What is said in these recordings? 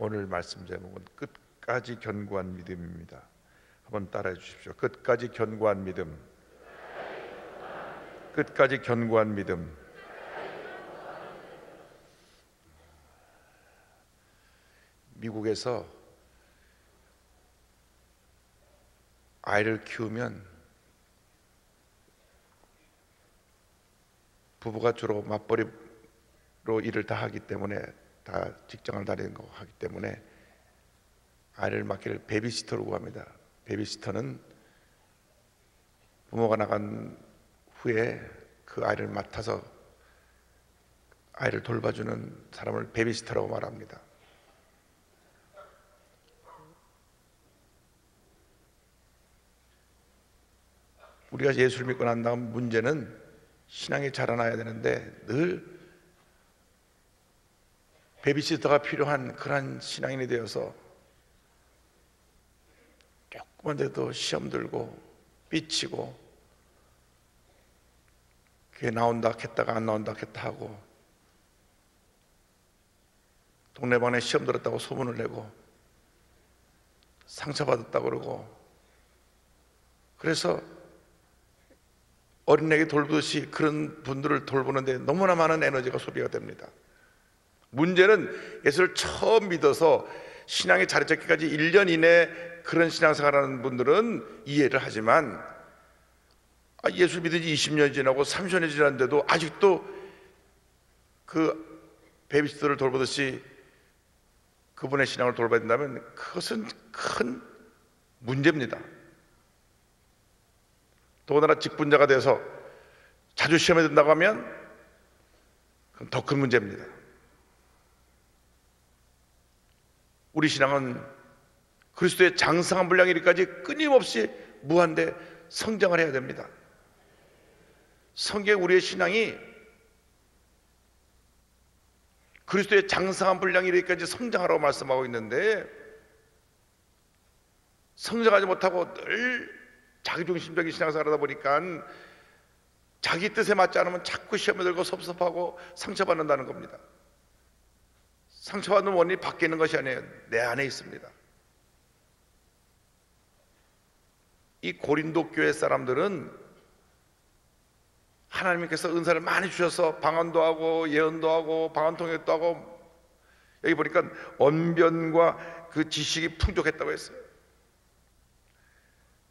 오늘 말씀 제목은 끝까지 견고한 믿음입니다. 한번 따라해 주십시오. 끝까지 견고한 믿음. 끝까지 견고한 믿음. 미국에서 아이를 키우면 부부가 주로 맞벌이로 일을 다 하기 때문에, 다 직장을 다니는 거 하기 때문에 아이를 맡기를 베이비시터라고 합니다. 베이비시터는 부모가 나간 후에 그 아이를 맡아서 아이를 돌봐주는 사람을 베이비시터라고 말합니다. 우리가 예수를 믿고 난 다음 문제는 신앙이 자라나야 되는데, 늘 베이비시터가 필요한 그런 신앙인이 되어서 조금만 돼도 시험 들고 삐치고 교회 나온다 했다가 안 나온다 했다 하고, 동네방네 시험 들었다고 소문을 내고 상처받았다고 그러고, 그래서 어린애에게 돌보듯이 그런 분들을 돌보는데 너무나 많은 에너지가 소비가 됩니다. 문제는 예수를 처음 믿어서 신앙이 자리 잡기까지 1년 이내 그런 신앙생활하는 분들은 이해를 하지만, 예수 믿은 지 20년이 지나고 30년이 지났는데도 아직도 그 베이비시터를 돌보듯이 그분의 신앙을 돌봐야 된다면 그것은 큰 문제입니다. 더군다나 직분자가 돼서 자주 시험에 든다고 하면 그건 더 큰 문제입니다. 우리 신앙은 그리스도의 장성한 분량에 이르기까지 끊임없이 무한대 성장을 해야 됩니다. 성경에 우리의 신앙이 그리스도의 장성한 분량에 이르기까지 성장하라고 말씀하고 있는데, 성장하지 못하고 늘 자기중심적인 신앙생활을 하다 보니까 자기 뜻에 맞지 않으면 자꾸 시험에 들고 섭섭하고 상처받는다는 겁니다. 상처받는 원인이 밖에 있는 것이 아니에요. 내 안에 있습니다. 이 고린도 교회 사람들은 하나님께서 은사를 많이 주셔서 방언도 하고 예언도 하고 방언통역도 하고, 여기 보니까 언변과 그 지식이 풍족했다고 했어요.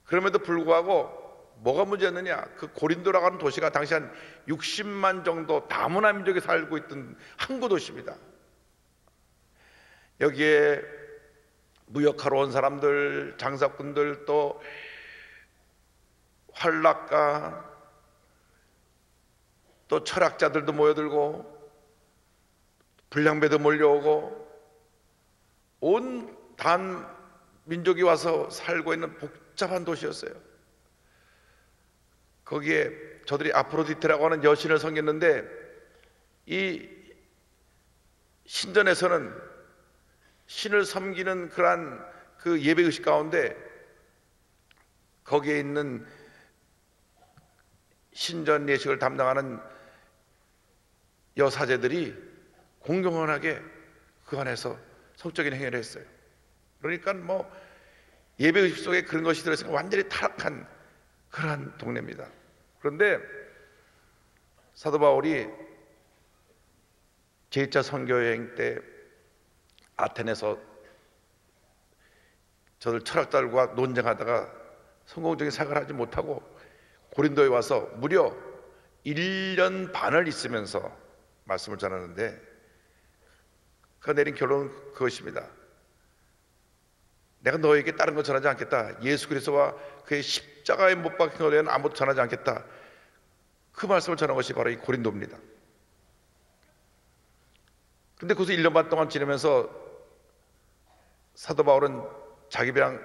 그럼에도 불구하고 뭐가 문제였느냐? 그 고린도라고 하는 도시가 당시 한 60만 정도 다문화 민족이 살고 있던 항구 도시입니다. 여기에 무역하러 온 사람들, 장사꾼들, 또 활락가, 또 철학자들도 모여들고 불량배도 몰려오고, 온 단 민족이 와서 살고 있는 복잡한 도시였어요. 거기에 저들이 아프로디테라고 하는 여신을 섬겼는데, 이 신전에서는 신을 섬기는 그러한 그 예배의식 가운데 거기에 있는 신전 예식을 담당하는 여사제들이 공공연하게 그 안에서 성적인 행위를 했어요. 그러니까 뭐 예배의식 속에 그런 것이 들어있으니까 완전히 타락한 그러한 동네입니다. 그런데 사도 바울이 제2차 선교여행 때 아테네에서 저들 철학자들과 논쟁하다가 성공적인 사과를 하지 못하고 고린도에 와서 무려 1년 반을 있으면서 말씀을 전하는데, 그가 내린 결론은 그것입니다. 내가 너에게 다른 거 전하지 않겠다. 예수 그리스도와 그의 십자가에 못 박힌 것에 대한 아무것도 전하지 않겠다. 그 말씀을 전한 것이 바로 이 고린도입니다. 근데 거기서 1년 반 동안 지내면서 사도 바울은 자비량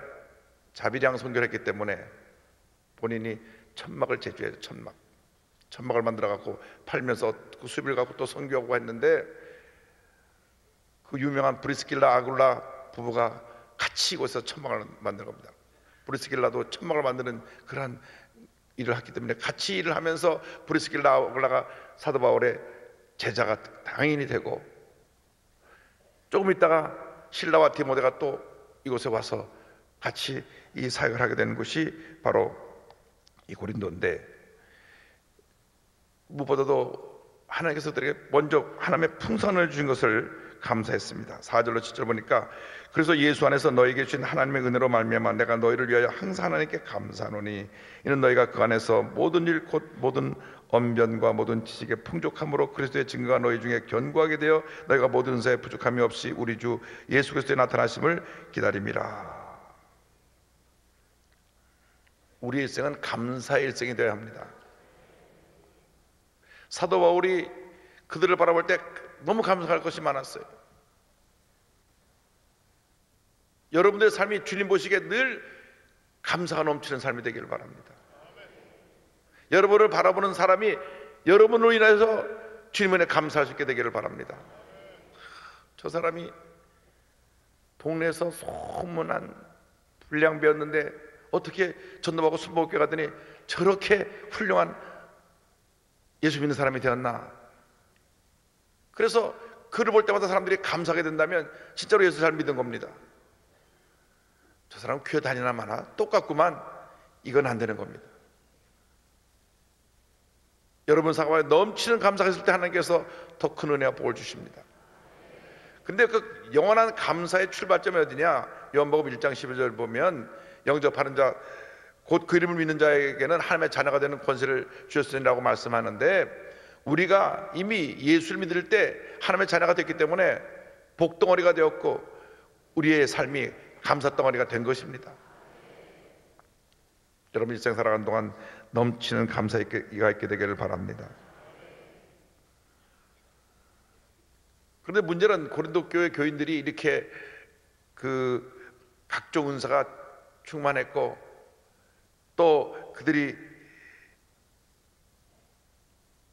선교를 했기 때문에 본인이 천막을 제조해서 천막을 만들어 갖고 팔면서 그 수입을 갖고 또 선교하고 했는데, 그 유명한 브리스길라 아굴라 부부가 같이 이곳에서 천막을 만든 겁니다. 브리스길라도 천막을 만드는 그러한 일을 했기 때문에 같이 일을 하면서 브리스길라 아굴라가 사도 바울의 제자가 당연히 되고, 조금 있다가 실라와 디모데가 또 이곳에 와서 같이 이 사역을 하게 된 곳이 바로 이 고린도인데, 무엇보다도 하나님께서 그들에게 먼저 하나님의 풍성을 주신 것을 감사했습니다. 4절로 7절 보니까, 그래서 예수 안에서 너에게 주신 하나님의 은혜로 말미암아 내가 너희를 위하여 항상 하나님께 감사하노니 이는 너희가 그 안에서 모든 일 곧 모든 언변과 모든 지식의 풍족함으로 그리스도의 증거가 너희 중에 견고하게 되어 너희가 모든 은사에 부족함이 없이 우리 주 예수 그리스도의 나타나심을 기다림이라. 우리의 일생은 감사의 일생이 되어야 합니다. 사도 바울이 그들을 바라볼 때 너무 감사할 것이 많았어요. 여러분들의 삶이 주님 보시기에 늘 감사가 넘치는 삶이 되기를 바랍니다. 여러분을 바라보는 사람이 여러분으로 인해서 주님 은혜 감사할 수 있게 되기를 바랍니다. 저 사람이 동네에서 소문난 불량배였는데 어떻게 전도하고 술 먹게 가더니 저렇게 훌륭한 예수 믿는 사람이 되었나. 그래서 그를 볼 때마다 사람들이 감사하게 된다면 진짜로 예수 잘 믿은 겁니다. 저 사람 교회 다니나 마나 똑같구만, 이건 안 되는 겁니다. 여러분 상황에 넘치는 감사가 있을 때 하나님께서 더 큰 은혜와 복을 주십니다. 근데 그 영원한 감사의 출발점이 어디냐? 요한복음 1장 12절 보면 영접하는 자 곧 그 이름을 믿는 자에게는 하나님의 자녀가 되는 권세를 주셨으니라고 말씀하는데, 우리가 이미 예수를 믿을 때 하나님의 자녀가 됐기 때문에 복덩어리가 되었고 우리의 삶이 감사덩어리가 된 것입니다. 여러분 일생 살아가는 동안 넘치는 감사가 있게 되기를 바랍니다. 그런데 문제는 고린도 교회 교인들이 이렇게 그 각종 은사가 충만했고 또 그들이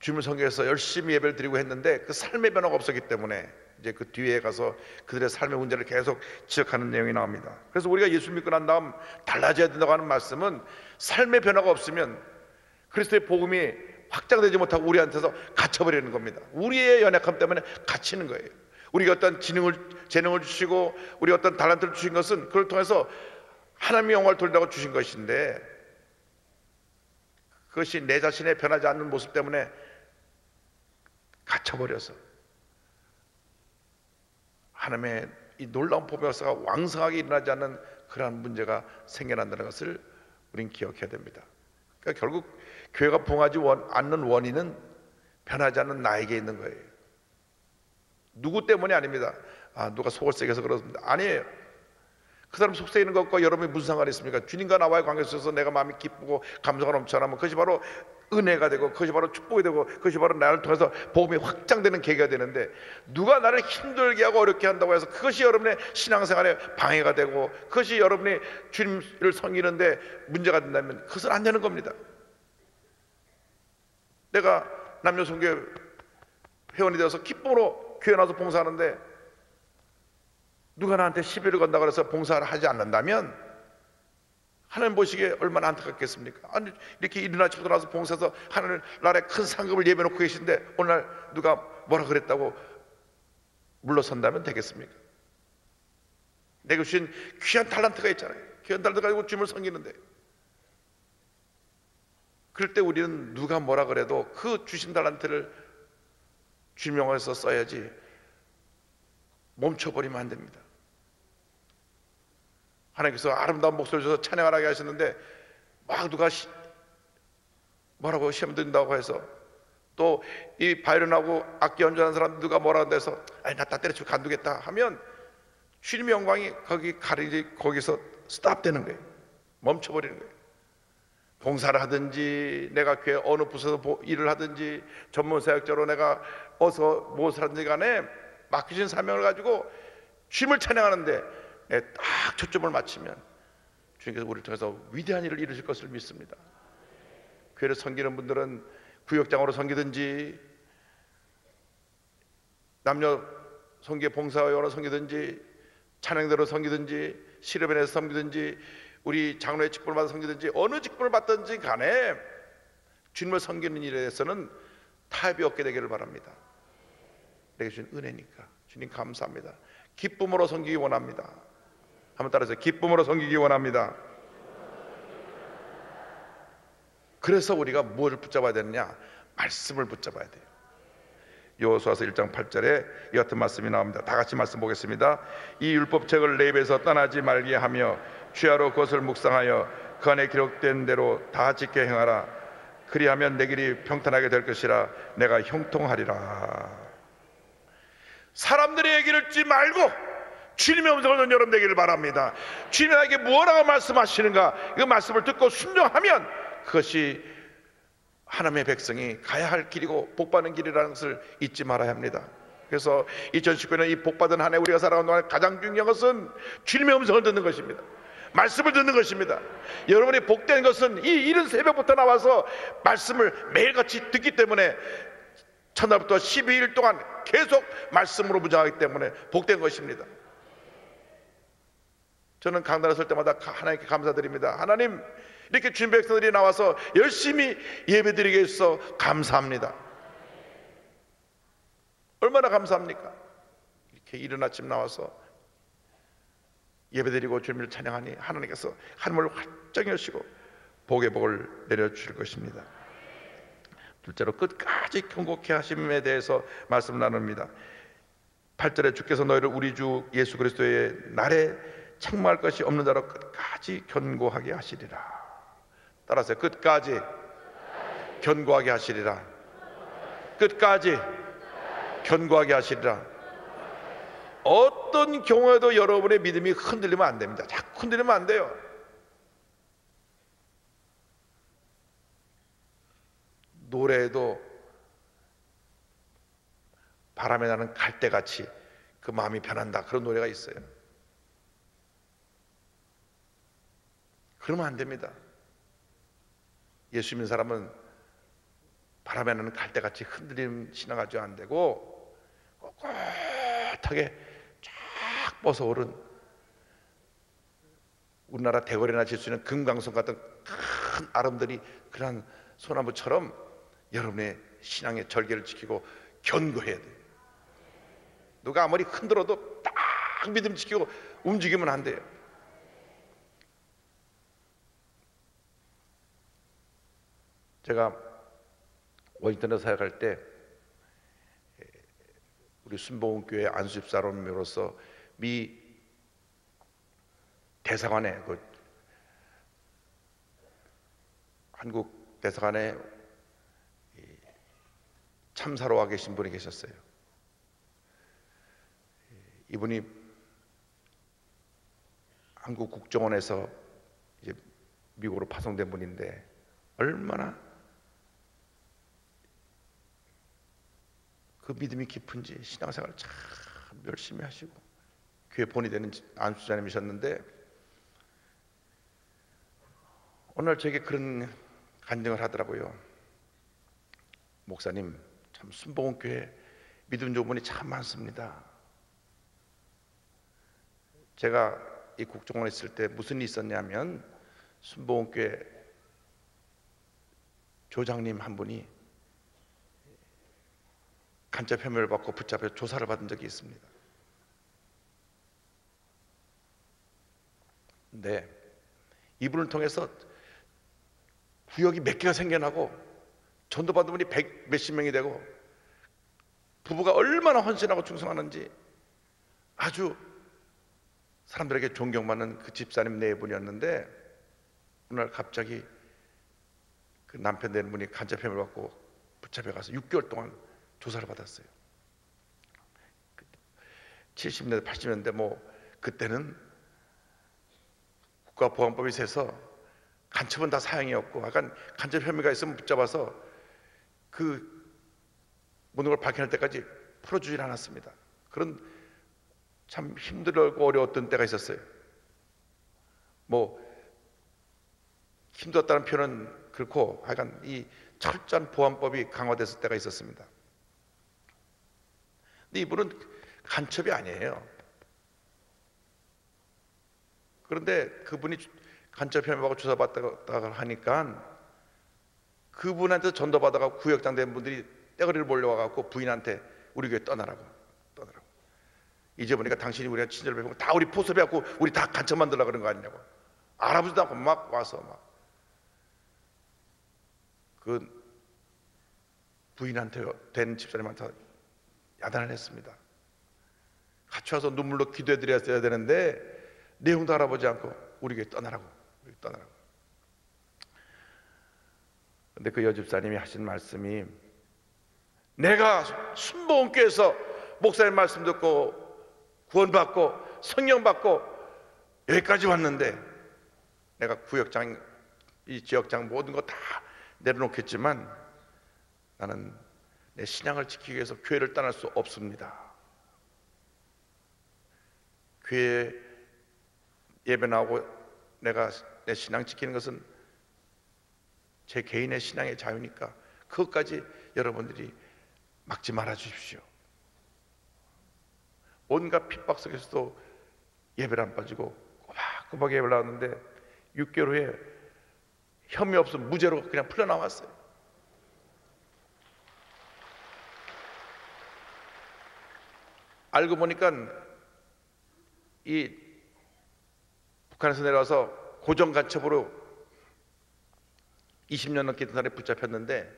주님을 섬겨서 열심히 예배를 드리고 했는데 그 삶의 변화가 없었기 때문에 이제 그 뒤에 가서 그들의 삶의 문제를 계속 지적하는 내용이 나옵니다. 그래서 우리가 예수 믿고 난 다음 달라져야 된다고 하는 말씀은 삶의 변화가 없으면 그리스도의 복음이 확장되지 못하고 우리한테서 갇혀버리는 겁니다. 우리의 연약함 때문에 갇히는 거예요. 우리가 어떤 재능을 주시고 우리가 어떤 달란트를 주신 것은 그걸 통해서 하나님의 영광을 돌리라고 주신 것인데, 그것이 내 자신의 변하지 않는 모습 때문에 갇혀버려서 하나님의 이 놀라운 복음의 역사가 왕성하게 일어나지 않는 그러한 문제가 생겨난다는 것을 우리는 기억해야 됩니다. 그러니까 결국 교회가 부흥하지 않는 원인은 변하지 않는 나에게 있는 거예요. 누구 때문이 아닙니다. 누가 속을 세게 해서 그렇습니다. 아니에요. 그 사람 속 세이는 것과 여러분이 무슨 상관이 있습니까? 주님과 나와의 관계에 있어서 내가 마음이 기쁘고 감사가 넘쳐나면 그것이 바로 은혜가 되고 그것이 바로 축복이 되고 그것이 바로 나를 통해서 복음이 확장되는 계기가 되는데, 누가 나를 힘들게 하고 어렵게 한다고 해서 그것이 여러분의 신앙생활에 방해가 되고 그것이 여러분이 주님을 섬기는데 문제가 된다면 그것은 안 되는 겁니다. 내가 남녀송교 회원이 되어서 기쁨으로 교회 나와서 봉사하는데 누가 나한테 시비를 건다고 해서 봉사를 하지 않는다면 하나님 보시기에 얼마나 안타깝겠습니까? 아니 이렇게 일어나 치고 나서 봉사해서 하나님 나라에 큰 상급을 예배놓고 계신데 오늘 누가 뭐라 그랬다고 물러선다면 되겠습니까? 내게 주신 귀한 탤런트가 있잖아요. 귀한 탤런트 가지고 주님을 섬기는데, 그럴 때 우리는 누가 뭐라 그래도 그 주신 탤런트를 주님 영광에서 써야지 멈춰버리면 안 됩니다. 하나님께서 아름다운 목소리를 줘서 찬양하게 하셨는데 막 누가 뭐라고 시험 든다고 해서 또 이 바이올린하고 악기 연주하는 사람 누가 뭐라고 해서 아니 나 다 때려치고 간두겠다 하면 주님의 영광이 거기서 스탑되는 거예요. 멈춰버리는 거예요. 봉사를 하든지 내가 교회 어느 부서에서 일을 하든지 전문 사역자로 내가 어서 무엇을 하든지 간에 맡기신 사명을 가지고 주님을 찬양하는데 딱 초점을 맞추면 주님께서 우리를 통해서 위대한 일을 이루실 것을 믿습니다. 교회를 섬기는 분들은 구역장으로 섬기든지 남녀 섬기 봉사원으로 섬기든지 찬양대로 섬기든지 시르벤에서 섬기든지 우리 장로의 직분을 받아 섬기든지 어느 직분을 받든지 간에 주님을 섬기는 일에 대해서는 타협이 없게 되기를 바랍니다. 내게 주신 은혜니까 주님 감사합니다. 기쁨으로 섬기기 원합니다. 한번 따라서 기쁨으로 섬기기 원합니다. 그래서 우리가 무엇을 붙잡아야 되느냐? 말씀을 붙잡아야 돼요. 여호수아서 1장 8절에 이 같은 말씀이 나옵니다. 다 같이 말씀 보겠습니다. 이 율법책을 내 입에서 떠나지 말게 하며 주야로 그것을 묵상하여 그 안에 기록된 대로 다 지켜 행하라. 그리하면 내 길이 평탄하게 될 것이라. 내가 형통하리라. 사람들의 얘기를 듣지 말고 주님의 음성을 듣는 여러분 되기를 바랍니다. 주님이 나에게 무엇라고 말씀하시는가, 그 말씀을 듣고 순종하면 그것이 하나님의 백성이 가야 할 길이고 복받는 길이라는 것을 잊지 말아야 합니다. 그래서 2019년 이 복받은 한 해 우리가 살아가는 동안 가장 중요한 것은 주님의 음성을 듣는 것입니다. 말씀을 듣는 것입니다. 여러분이 복된 것은 이 이른 새벽부터 나와서 말씀을 매일같이 듣기 때문에 첫날부터 12일 동안 계속 말씀으로 무장하기 때문에 복된 것입니다. 저는 강단에 설 때마다 하나님께 감사드립니다. 하나님, 이렇게 주님 백성들이 나와서 열심히 예배드리게 해서 감사합니다. 얼마나 감사합니까? 이렇게 이른 아침 나와서 예배드리고 주님을 찬양하니 하나님께서 하늘을 활짝 여시고 복의 복을 내려주실 것입니다. 둘째로 끝까지 경고케 하심에 대해서 말씀 나눕니다. 8절에 주께서 너희를 우리 주 예수 그리스도의 날에 책망할 것이 없는 자로 끝까지 견고하게 하시리라. 따라서 끝까지 견고하게 하시리라. 끝까지 견고하게 하시리라. 어떤 경우에도 여러분의 믿음이 흔들리면 안 됩니다. 자꾸 흔들리면 안 돼요. 노래에도 바람에 나는 갈대같이 그 마음이 변한다, 그런 노래가 있어요. 그러면 안 됩니다. 예수 믿는 사람은 바람에 나는 갈대같이 흔들리는 신앙 가지고 안 되고 꼿꼿하게 쫙 뻗어오른, 우리나라 대궐에나 질 수 있는 금강석 같은 큰 아름들이 그런 소나무처럼 여러분의 신앙의 절개를 지키고 견고해야 돼요. 누가 아무리 흔들어도 딱 믿음 지키고 움직이면 안 돼요. 제가 워싱턴에 사역할 때 우리 순복음교회 안수집사로서 미 대사관에 한국 대사관에 참사로 와 계신 분이 계셨어요. 이분이 한국 국정원에서 이제 미국으로 파송된 분인데 얼마나 그 믿음이 깊은지 신앙생활을 참 열심히 하시고 교회 본이 되는 안수자님이셨는데 어느 날 저에게 그런 간증을 하더라고요. 목사님, 참 순복음교회 믿음 좋은 분이 참 많습니다. 제가 이 국정원에 있을 때 무슨 일이 있었냐면 순복음교회 조장님 한 분이 간첩 혐의를 받고 붙잡혀 조사를 받은 적이 있습니다. 근데 이분을 통해서 구역이 몇 개가 생겨나고 전도받은 분이 몇십 명이 되고 부부가 얼마나 헌신하고 충성하는지 아주 사람들에게 존경받는 그 집사님 네 분이었는데 어느 날 갑자기 그 남편 되는 분이 간첩 혐의를 받고 붙잡혀가서 6개월 동안 조사를 받았어요. 70년대 80년대 뭐 그때는 국가보안법이 세서 간첩은 다 사형이었고 약간 간첩 혐의가 있으면 붙잡아서 그 모든 걸 밝혀낼 때까지 풀어주질 않았습니다. 그런 참 힘들고 어려웠던 때가 있었어요. 뭐 힘들었다는 표현은 그렇고 하여간 이 철저한 보안법이 강화됐을 때가 있었습니다. 근데 이분은 간첩이 아니에요. 그런데 그분이 간첩 혐의하고 조사받다가 하니까 그분한테 전도받아가 구역장 된 분들이 떼거리를 몰려와갖고 부인한테 우리 교회 떠나라고. 이제 보니까 당신이 우리가 친절 베푸고 다 우리 포섭해갖고 우리 다 간첩 만들려고 그런 거 아니냐고. 알아보지도 않고 막 와서 막 그 부인한테 된 집사님한테 야단을 했습니다. 같이 와서 눈물로 기도해 드렸어야 되는데 내용도 알아보지 않고 우리 교회 떠나라고, 우리 떠나라고. 근데 그 여집사님이 하신 말씀이, 내가 순복음교회에서 목사님 말씀 듣고 구원받고 성령 받고 여기까지 왔는데 내가 구역장, 이 지역장 모든 거 다 내려놓겠지만 나는 내 신앙을 지키기 위해서 교회를 떠날 수 없습니다. 교회 예배 나오고 내가 내 신앙 지키는 것은 제 개인의 신앙의 자유니까 그것까지 여러분들이 막지 말아 주십시오. 온갖 핍박 속에서도 예배를 안 빠지고 꼬박꼬박 예배를 나왔는데 6개월 후에 혐의 없음 무죄로 그냥 풀려나왔어요. 알고 보니까 이 북한에서 내려와서 고정간첩으로 20년 넘게 있던 사람이 붙잡혔는데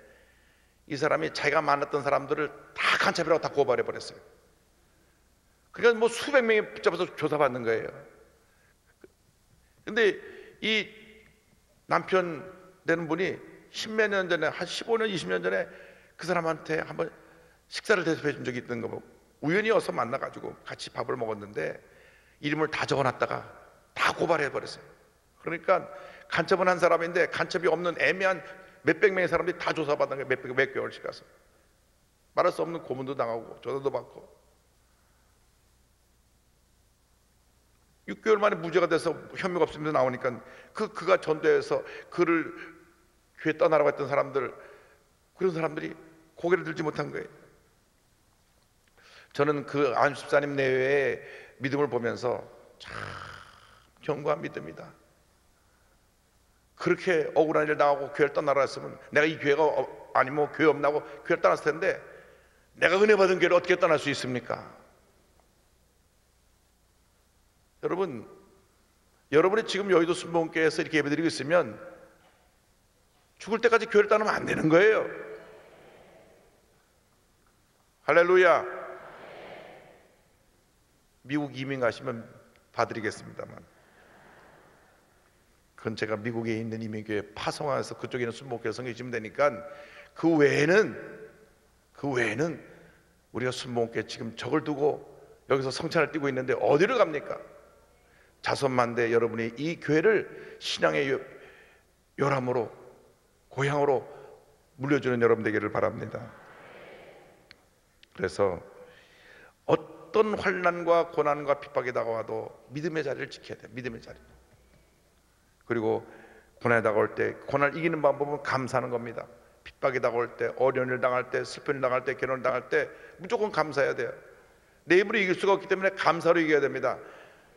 이 사람이 자기가 만났던 사람들을 다 간첩이라고 다 고발해 버렸어요. 그러니까 뭐 수백 명이 붙잡아서 조사받는 거예요. 근데 이 남편 되는 분이 십몇 년 전에, 한 15년 20년 전에 그 사람한테 한번 식사를 대접해 준 적이 있던 거 보고 우연히 어서 만나가지고 같이 밥을 먹었는데 이름을 다 적어놨다가 다 고발해 버렸어요. 그러니까 간첩은 한 사람인데 간첩이 없는 애매한 몇백 명의 사람들이 다 조사받는 거예요. 몇 개월씩 가서 말할 수 없는 고문도 당하고 조사도 받고 6개월 만에 무죄가 돼서 혐의가 없으면서 나오니까 그가 전도해서 그를 교회 떠나라고 했던 사람들, 그런 사람들이 고개를 들지 못한 거예요. 저는 그 안십사님 내외의 믿음을 보면서 참 견고한 믿음이다. 그렇게 억울한 일 당하고 교회를 떠나라 했으면 내가 이 교회가 아니면 교회 없나고 교회를 떠났을 텐데 내가 은혜 받은 교회를 어떻게 떠날 수 있습니까? 여러분이 지금 여의도 순복음교회에서 이렇게 예배드리고 있으면 죽을 때까지 교회를 떠나면 안 되는 거예요. 할렐루야. 미국 이민 가시면 봐드리겠습니다만 그건 제가 미국에 있는 이민교회 파송해서 그쪽에 있는 순복음교회 섬기시면 되니까 그 외에는 우리가 순복음교회 지금 적을 두고 여기서 성찬을 띄고 있는데 어디를 갑니까? 자손만대 여러분이 이 교회를 신앙의 요람으로 고향으로 물려주는 여러분 되기를 바랍니다. 그래서 어떤 환난과 고난과 핍박이 다가와도 믿음의 자리를 지켜야 돼요. 믿음의 자리. 그리고 고난이 다가올 때 고난을 이기는 방법은 감사하는 겁니다. 핍박이 다가올 때, 어려운 일 당할 때, 슬픈 일 당할 때, 결혼을 당할 때 무조건 감사해야 돼요. 내 힘으로 이길 수가 없기 때문에 감사로 이겨야 됩니다.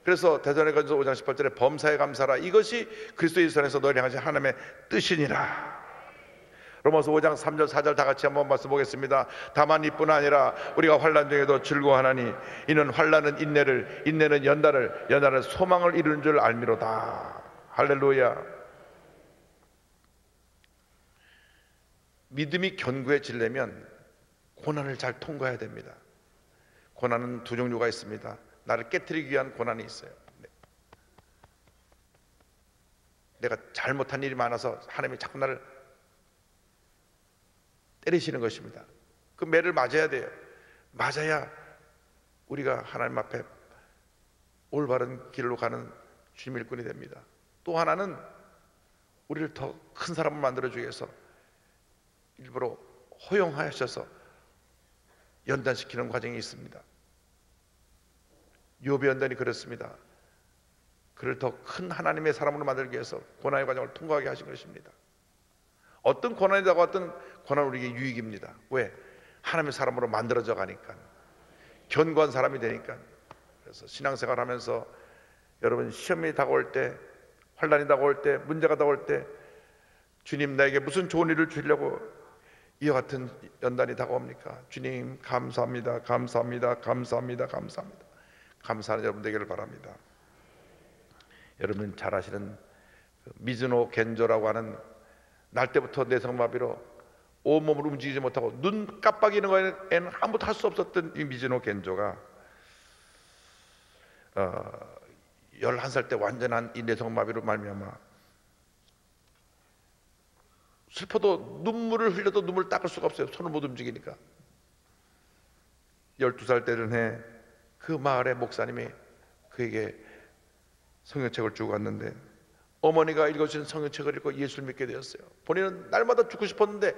그래서 대전에서 5장 18절에 범사에 감사라, 이것이 그리스도 예수 안에서 너희를 향하신 하나님의 뜻이니라. 로마서 5장 3절 4절 다 같이 한번 말씀 보겠습니다. 다만 이뿐 아니라 우리가 환난 중에도 즐거워하나니 이는 환난은 인내를, 인내는 연단을, 연단은 소망을 이루는 줄 알미로다. 할렐루야. 믿음이 견고해지려면 고난을 잘 통과해야 됩니다. 고난은 두 종류가 있습니다. 나를 깨트리기 위한 고난이 있어요. 내가 잘못한 일이 많아서 하나님이 자꾸 나를 때리시는 것입니다. 그 매를 맞아야 돼요. 맞아야 우리가 하나님 앞에 올바른 길로 가는 주님 일꾼이 됩니다. 또 하나는 우리를 더 큰 사람을 만들어주기 위해서 일부러 허용하셔서 연단시키는 과정이 있습니다. 욥의 연단이 그렇습니다. 그를 더 큰 하나님의 사람으로 만들기 위해서 고난의 과정을 통과하게 하신 것입니다. 어떤 고난이 다가왔든 고난은 우리에게 유익입니다. 왜? 하나님의 사람으로 만들어져 가니까, 견고한 사람이 되니까. 그래서 신앙생활 하면서 여러분 시험이 다가올 때, 환난이 다가올 때, 문제가 다가올 때 주님 나에게 무슨 좋은 일을 주려고 이와 같은 연단이 다가옵니까? 주님 감사합니다, 감사합니다, 감사합니다, 감사합니다. 감사하는 여러분 되기를 바랍니다. 여러분 잘 아시는 미즈노 겐조라고 하는 날 때부터 뇌성마비로 온몸을 움직이지 못하고 눈 깜빡이는 거에는 아무것도 할 수 없었던 이 미즈노 겐조가 11살 때 완전한 이 뇌성마비로 말미암아 슬퍼도 눈물을 흘려도 눈물을 닦을 수가 없어요. 손을 못 움직이니까. 12살 되는 해 그 마을의 목사님이 그에게 성경책을 주고 갔는데 어머니가 읽어준 성경책을 읽고 예수를 믿게 되었어요. 본인은 날마다 죽고 싶었는데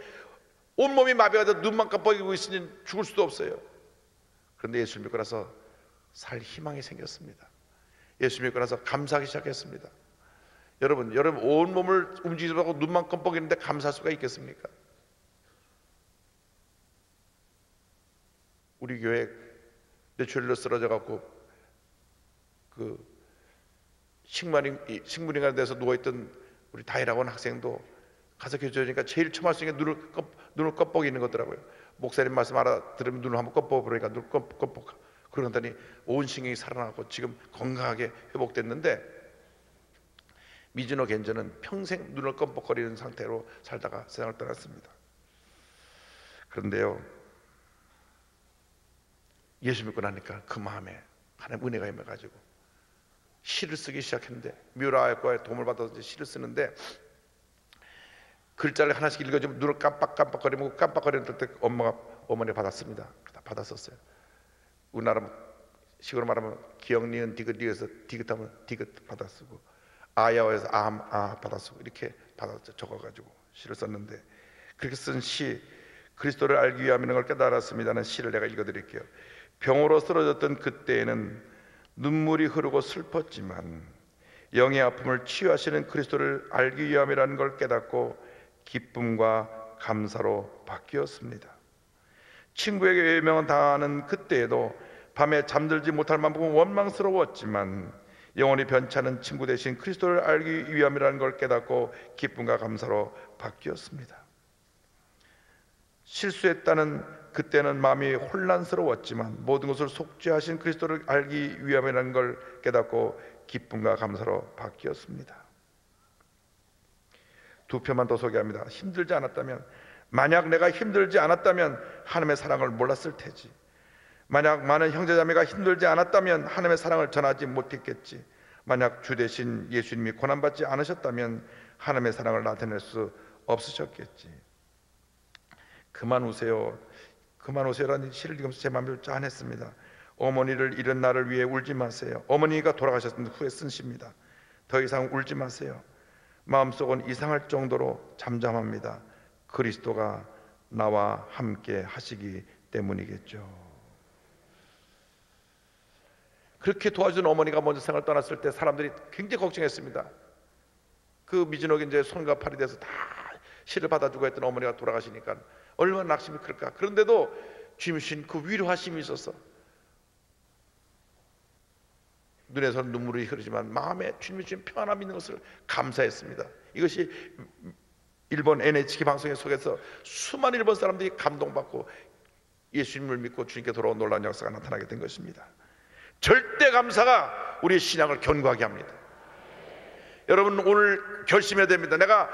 온몸이 마비가 돼서 눈만 깜빡이고 있으니 죽을 수도 없어요. 그런데 예수를 믿고 나서 살 희망이 생겼습니다. 예수 믿고 나서 감사하기 시작했습니다. 여러분 온몸을 움직이지 못하고 눈만 깜빡이는데 감사할 수가 있겠습니까? 우리 교회 뇌출혈로 쓰러져 갖고 그 식물인간에 대해서 누워있던 우리 다이라고 하는 학생도 가서 교제하니까 제일 처음 할 수 있는 게 눈을 껌뻑이는 거더라고요. 목사님 말씀 알아들으면 눈을 한번 껌뻑 그러니까 눈을 껌뻑 그러더니 온 신경이 살아나고 지금 건강하게 회복됐는데 미즈노 겐조는 평생 눈을 껌뻑거리는 상태로 살다가 세상을 떠났습니다. 그런데요, 예수 믿고 나니까 그 마음에 하나님 은혜가 임해가지고 시를 쓰기 시작했는데 뮤라과의 도움을 받아서 시를 쓰는데 글자를 하나씩 읽어주면 눈을 깜빡깜빡거리고 깜빡거리는 때 어머니 받았습니다. 받았었어요. 우리나라 식으로 말하면 기억 니은 디귿 리에서 디귿하면 디귿 받아쓰고 아야어에서 아 받아쓰고 이렇게 받아 적어가지고 시를 썼는데 그렇게 쓴 시 그리스도를 알기 위함이라는 걸 깨달았습니다는 시를 내가 읽어드릴게요. 병으로 쓰러졌던 그때에는 눈물이 흐르고 슬펐지만 영의 아픔을 치유하시는 그리스도를 알기 위함이라는 걸 깨닫고 기쁨과 감사로 바뀌었습니다. 친구에게 외면을 당하는 그때에도 밤에 잠들지 못할 만큼 원망스러웠지만 영원히 변치 않은 친구 대신 그리스도를 알기 위함이라는 걸 깨닫고 기쁨과 감사로 바뀌었습니다. 실수했다는 그때는 마음이 혼란스러웠지만 모든 것을 속죄하신 그리스도를 알기 위함이라는 걸 깨닫고 기쁨과 감사로 바뀌었습니다. 두 편만 더 소개합니다. 힘들지 않았다면, 만약 내가 힘들지 않았다면 하나님의 사랑을 몰랐을 테지. 만약 많은 형제자매가 힘들지 않았다면 하나님의 사랑을 전하지 못했겠지. 만약 주 대신 예수님이 고난받지 않으셨다면 하나님의 사랑을 나타낼 수 없으셨겠지. 그만 우세요. 그만 우세요라는 시를 읽으면서 제 마음이 짠했습니다. 어머니를 잃은 나를 위해 울지 마세요. 어머니가 돌아가셨던 후에 쓴 시입니다. 더 이상 울지 마세요. 마음속은 이상할 정도로 잠잠합니다. 그리스도가 나와 함께 하시기 때문이겠죠. 그렇게 도와준 어머니가 먼저 세상을 떠났을 때 사람들이 굉장히 걱정했습니다. 그 미즈노 겐조의 손과 팔이 돼서 다 시를 받아주고 했던 어머니가 돌아가시니까 얼마나 낙심이 클까. 그런데도 주님이신 그 위로하심이 있어서 눈에서는 눈물이 흐르지만 마음에 주님이 주신 평안함이 있는 것을 감사했습니다. 이것이 일본 NHK 방송에 속에서 수많은 일본 사람들이 감동받고 예수님을 믿고 주님께 돌아온 놀라운 역사가 나타나게 된 것입니다. 절대 감사가 우리의 신앙을 견고하게 합니다. 여러분 오늘 결심해야 됩니다. 내가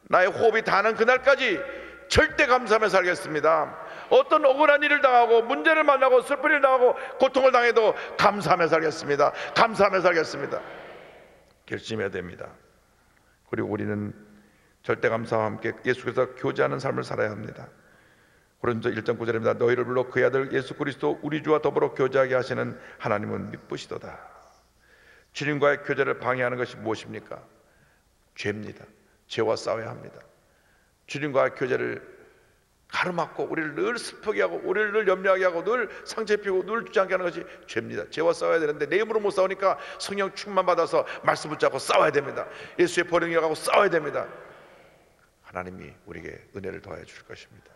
나의 호흡이 닿는 그날까지 절대 감사하며 살겠습니다. 어떤 억울한 일을 당하고 문제를 만나고 슬픈 일을 당하고 고통을 당해도 감사하며 살겠습니다. 감사하며 살겠습니다. 결심해야 됩니다. 그리고 우리는 절대 감사와 함께 예수께서 교제하는 삶을 살아야 합니다. 고린도 1장 9절입니다. 너희를 불러 그의 아들 예수 그리스도 우리 주와 더불어 교제하게 하시는 하나님은 미쁘시도다. 주님과의 교제를 방해하는 것이 무엇입니까? 죄입니다. 죄와 싸워야 합니다. 주님과의 교제를 가로막고 우리를 늘 슬프게 하고 우리를 늘 염려하게 하고 늘 상처 입히고 늘 주지 않게 하는 것이 죄입니다. 죄와 싸워야 되는데 내 힘으로 못 싸우니까 성령 충만 받아서 말씀 붙잡고 싸워야 됩니다. 예수의 보혈을 이어가고 싸워야 됩니다. 하나님이 우리에게 은혜를 더하여 주실 것입니다.